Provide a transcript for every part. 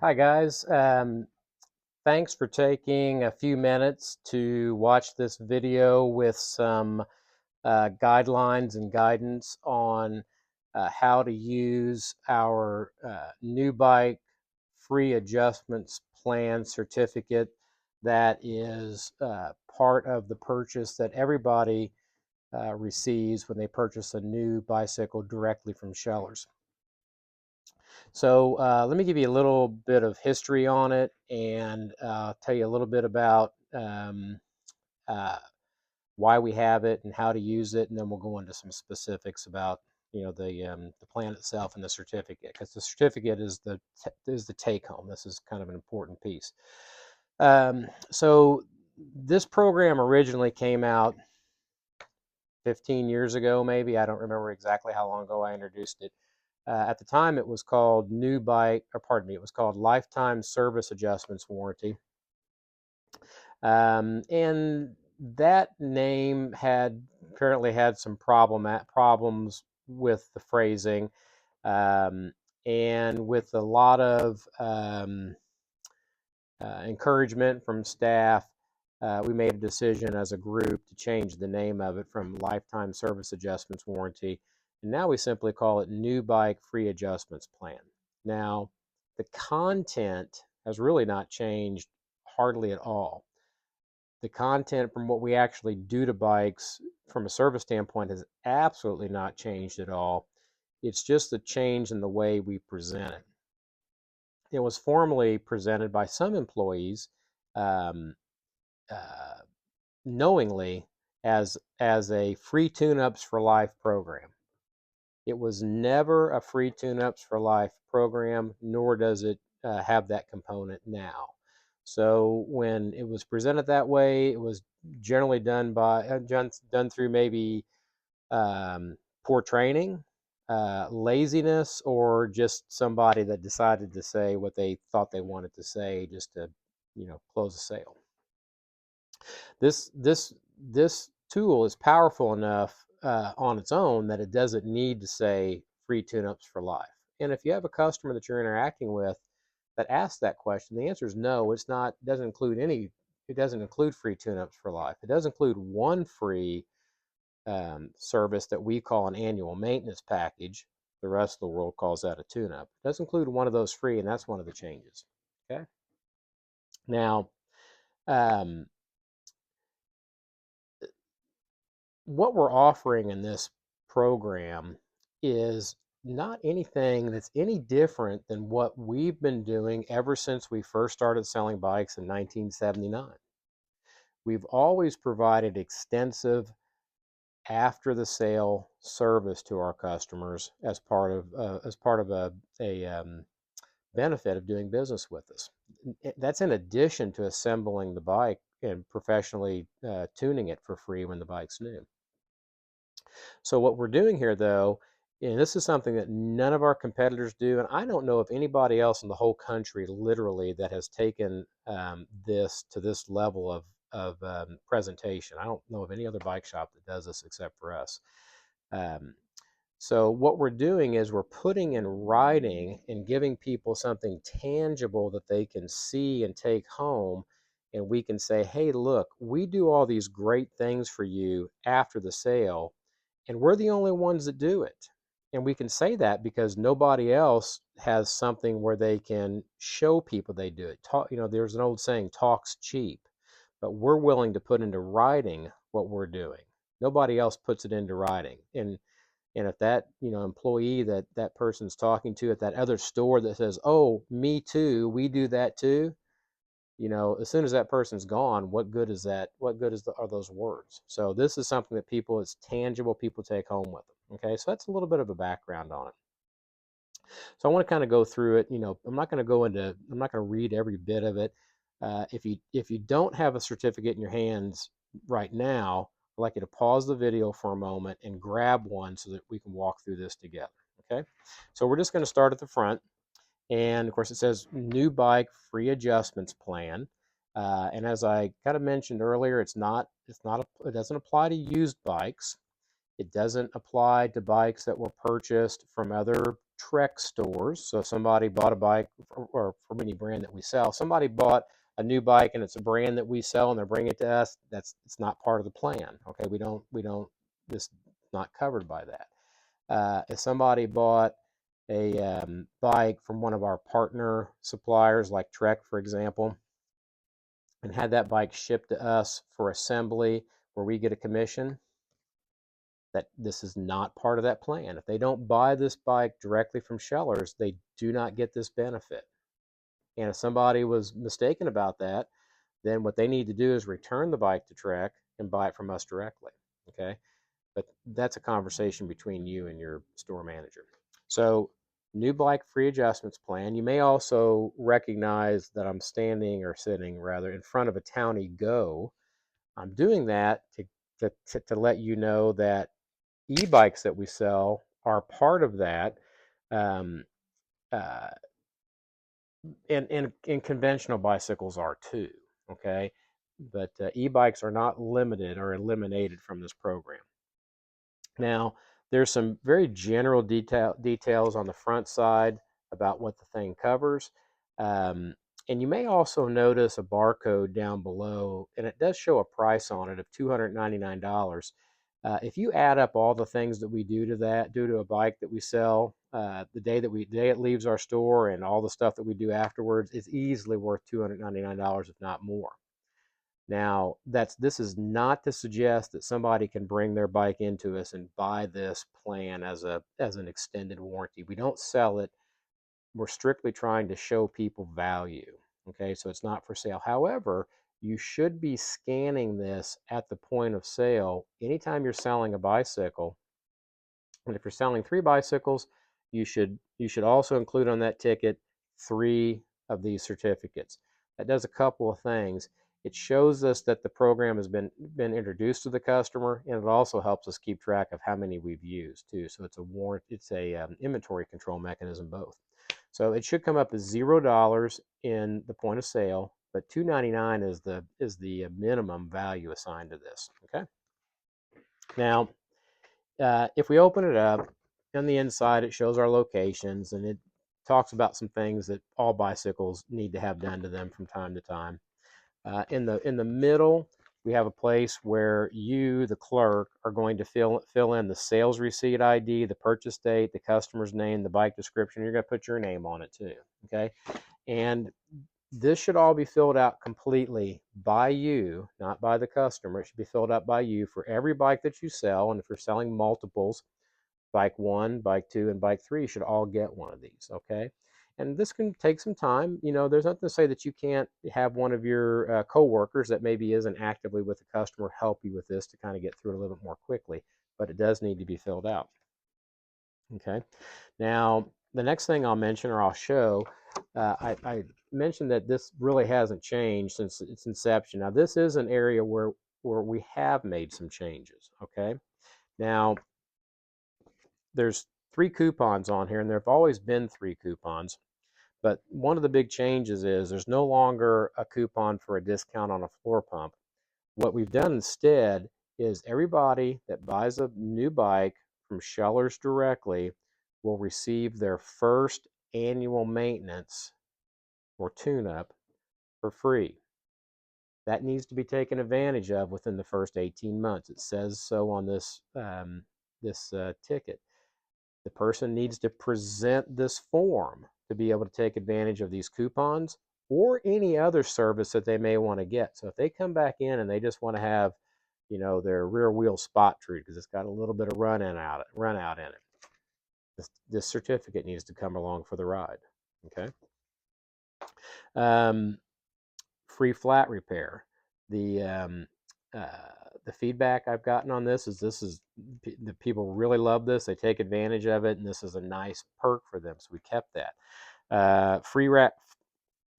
Hi guys, thanks for taking a few minutes to watch this video with some guidelines and guidance on how to use our new bike free adjustments plan certificate that is part of the purchase that everybody receives when they purchase a new bicycle directly from Schellers. So let me give you a little bit of history on it and tell you a little bit about uh, why we have it and how to use it, and then we'll go into some specifics about the plan itself and the certificate, because the certificate is the take home. This is kind of an important piece. So this program originally came out 15 years ago, maybe. I don't remember exactly how long ago I introduced it. At the time, it was called it was called Lifetime Service Adjustments Warranty. And that name had apparently had some problems with the phrasing, and with a lot of encouragement from staff. We made a decision as a group to change the name of it from Lifetime Service Adjustments Warranty, and now we simply call it New Bike Free Adjustments Plan. Now, the content has really not changed hardly at all. The content from what we actually do to bikes from a service standpoint has absolutely not changed at all. It's just a change in the way we present it. It was formerly presented by some employees um, uh, knowingly as a free tune-ups for life program. It was never a free tune-ups for life program, nor does it have that component now. So when it was presented that way, it was generally done through maybe poor training, laziness, or just somebody that decided to say what they thought they wanted to say just to, close a sale. This tool is powerful enough on its own that it doesn't need to say free tune-ups for life. And if you have a customer that you're interacting with that asks that question, the answer is no. It's not. Doesn't include any. It doesn't include free tune-ups for life. It does include one free service that we call an annual maintenance package. The rest of the world calls that a tune-up. It does include one of those free, and that's one of the changes. Okay. Now, um, what we're offering in this program is not anything that's any different than what we've been doing ever since we first started selling bikes in 1979. We've always provided extensive after the sale service to our customers as part of a benefit of doing business with us. That's in addition to assembling the bike and professionally tuning it for free when the bike's new. So what we're doing here, though, and this is something that none of our competitors do, and I don't know of anybody else in the whole country, literally, that has taken this to this level of presentation. I don't know of any other bike shop that does this except for us. Um, so what we're doing is we're putting in writing and giving people something tangible that they can see and take home. And we can say, hey, look, we do all these great things for you after the sale, and we're the only ones that do it. And we can say that because nobody else has something where they can show people they do it. There's an old saying, talk's cheap, but we're willing to put into writing what we're doing. Nobody else puts it into writing. And if that employee that person's talking to at that other store that says, oh, me too, we do that too, as soon as that person's gone, what good is that? What good are those words? So this is something that it's tangible, people take home with them. Okay, so that's a little bit of a background on it. So I want to kind of go through it. I'm not going to read every bit of it. If you don't have a certificate in your hands right now, I'd like you to pause the video for a moment and grab one so that we can walk through this together. Okay, so we're just going to start at the front. And of course, it says new bike free adjustments plan. And as I kind of mentioned earlier, it doesn't apply to used bikes. It doesn't apply to bikes that were purchased from other Trek stores. So somebody bought a bike, or from any brand that we sell, somebody bought a new bike and it's a brand that we sell and they're bringing it to us. It's not part of the plan. Okay, we don't this not covered by that. If somebody bought a bike from one of our partner suppliers, like Trek, for example, and had that bike shipped to us for assembly where we get a commission, that this is not part of that plan. If they don't buy this bike directly from Schellers, they do not get this benefit. And if somebody was mistaken about that, then what they need to do is return the bike to Trek and buy it from us directly. Okay. But that's a conversation between you and your store manager. So, new bike free adjustments plan. You may also recognize that I'm standing, or sitting rather, in front of a Townie Go. I'm doing that to let you know that e-bikes that we sell are part of that. Um, uh, and conventional bicycles are too. Okay, but e-bikes are not limited or eliminated from this program. Now, there's some very general details on the front side about what the thing covers. Um, and you may also notice a barcode down below, and it does show a price on it of $299. If you add up all the things that we do to a bike that we sell, the day it leaves our store, and all the stuff that we do afterwards, it's easily worth $299, if not more. Now, this is not to suggest that somebody can bring their bike into us and buy this plan as an extended warranty. We don't sell it. We're strictly trying to show people value. Okay, so it's not for sale. However, you should be scanning this at the point of sale anytime you're selling a bicycle. And if you're selling 3 bicycles, you should also include on that ticket 3 of these certificates. That does a couple of things. It shows us that the program has been introduced to the customer, and it also helps us keep track of how many we've used too. So it's a inventory control mechanism both. So it should come up as $0 in the point of sale, but $299 is the minimum value assigned to this. Okay. Now, if we open it up, on the inside it shows our locations, and it talks about some things that all bicycles need to have done to them from time to time. In the middle, we have a place where you, the clerk, are going to fill in the sales receipt ID, the purchase date, the customer's name, the bike description. You're going to put your name on it too. Okay, and this should all be filled out completely by you, not by the customer. It should be filled out by you for every bike that you sell. And if you're selling multiples, bike 1, bike 2, and bike 3 should all get one of these. Okay. And this can take some time. There's nothing to say that you can't have one of your coworkers that maybe isn't actively with the customer help you with this to kind of get through it a little bit more quickly, but it does need to be filled out. Okay. Now, the next thing I'll mention, or I'll show, I mentioned that this really hasn't changed since its inception. Now, this is an area where we have made some changes. Okay. Now, there's 3 coupons on here, and there have always been 3 coupons. But one of the big changes is there's no longer a coupon for a discount on a floor pump. What we've done instead is everybody that buys a new bike from Schellers directly will receive their first annual maintenance or tune-up for free. That needs to be taken advantage of within the first 18 months. It says so on this ticket. The person needs to present this form to be able to take advantage of these coupons or any other service that they may want to get. So if they come back in and they just want to have, their rear wheel spot treated because it's got a little bit of run out in it, this certificate needs to come along for the ride. Okay. Free flat repair. The the feedback I've gotten on this is the people really love this. They take advantage of it, and this is a nice perk for them. So we kept that.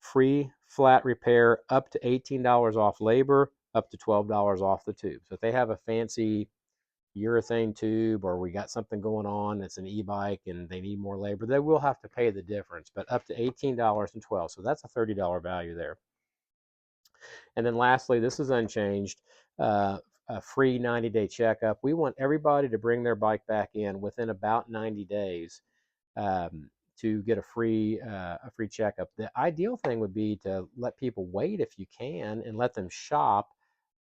Free flat repair up to $18 off labor, up to $12 off the tube. So if they have a fancy urethane tube, or we got something going on that's an e-bike and they need more labor, they will have to pay the difference, but up to $18 and $12. So that's a $30 value there. And then lastly, this is unchanged, a free 90-day checkup. We want everybody to bring their bike back in within about 90 days um, to get a free checkup. The ideal thing would be to let people wait if you can and let them shop.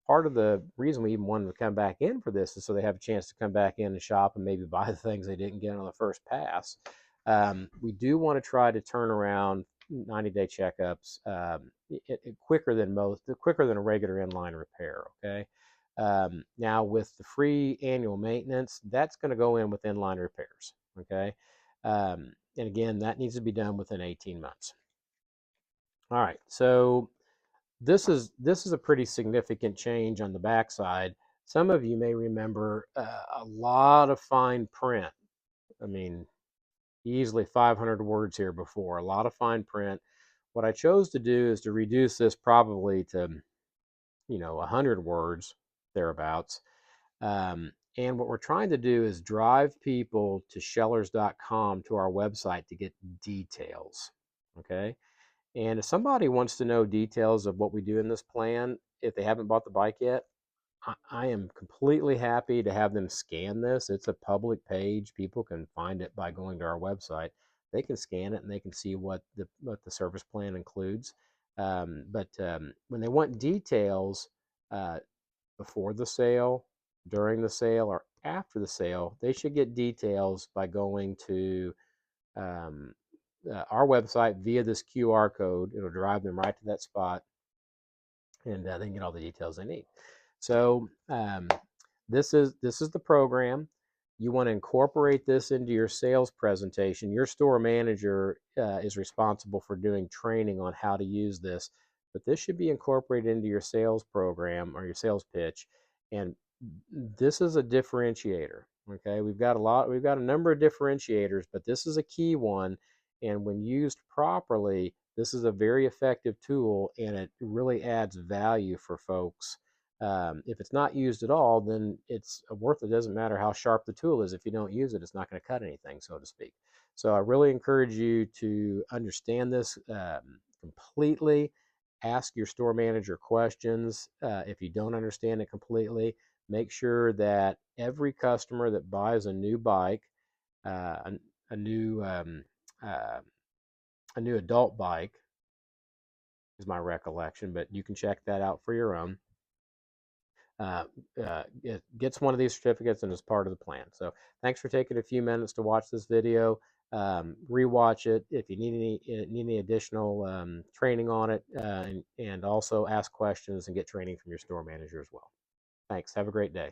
Part of the reason we even wanted to come back in for this is so they have a chance to come back in and shop and maybe buy the things they didn't get on the first pass. We do want to try to turn around 90-day checkups quicker than a regular inline repair. Okay. Now with the free annual maintenance, that's going to go in with inline repairs. Okay. And again, that needs to be done within 18 months. All right. So this is a pretty significant change on the backside. Some of you may remember a lot of fine print. I mean, easily 500 words here before, a lot of fine print. What I chose to do is to reduce this probably to, 100 words thereabouts. And what we're trying to do is drive people to schellers.com to our website to get details. Okay. And if somebody wants to know details of what we do in this plan, if they haven't bought the bike yet, I am completely happy to have them scan this. It's a public page. People can find it by going to our website. They can scan it and they can see what the service plan includes. But when they want details uh, before the sale, during the sale, or after the sale, they should get details by going to um, our website via this QR code. It'll drive them right to that spot, and they can get all the details they need. So this is the program. You want to incorporate this into your sales presentation. Your store manager is responsible for doing training on how to use this, but this should be incorporated into your sales program or your sales pitch. And this is a differentiator. Okay, we've got a number of differentiators, but this is a key one. And when used properly, this is a very effective tool, and it really adds value for folks. If it's not used at all, then it's worth it. Doesn't matter how sharp the tool is. If you don't use it, it's not going to cut anything, so to speak. So I really encourage you to understand this completely. Ask your store manager questions. If you don't understand it completely, make sure that every customer that buys a new bike, uh, a, a new uh, a new adult bike is my recollection, but you can check that out for your own. It gets one of these certificates and is part of the plan. So thanks for taking a few minutes to watch this video. Rewatch it if you need any additional training on it, and also ask questions and get training from your store manager as well. Thanks. Have a great day.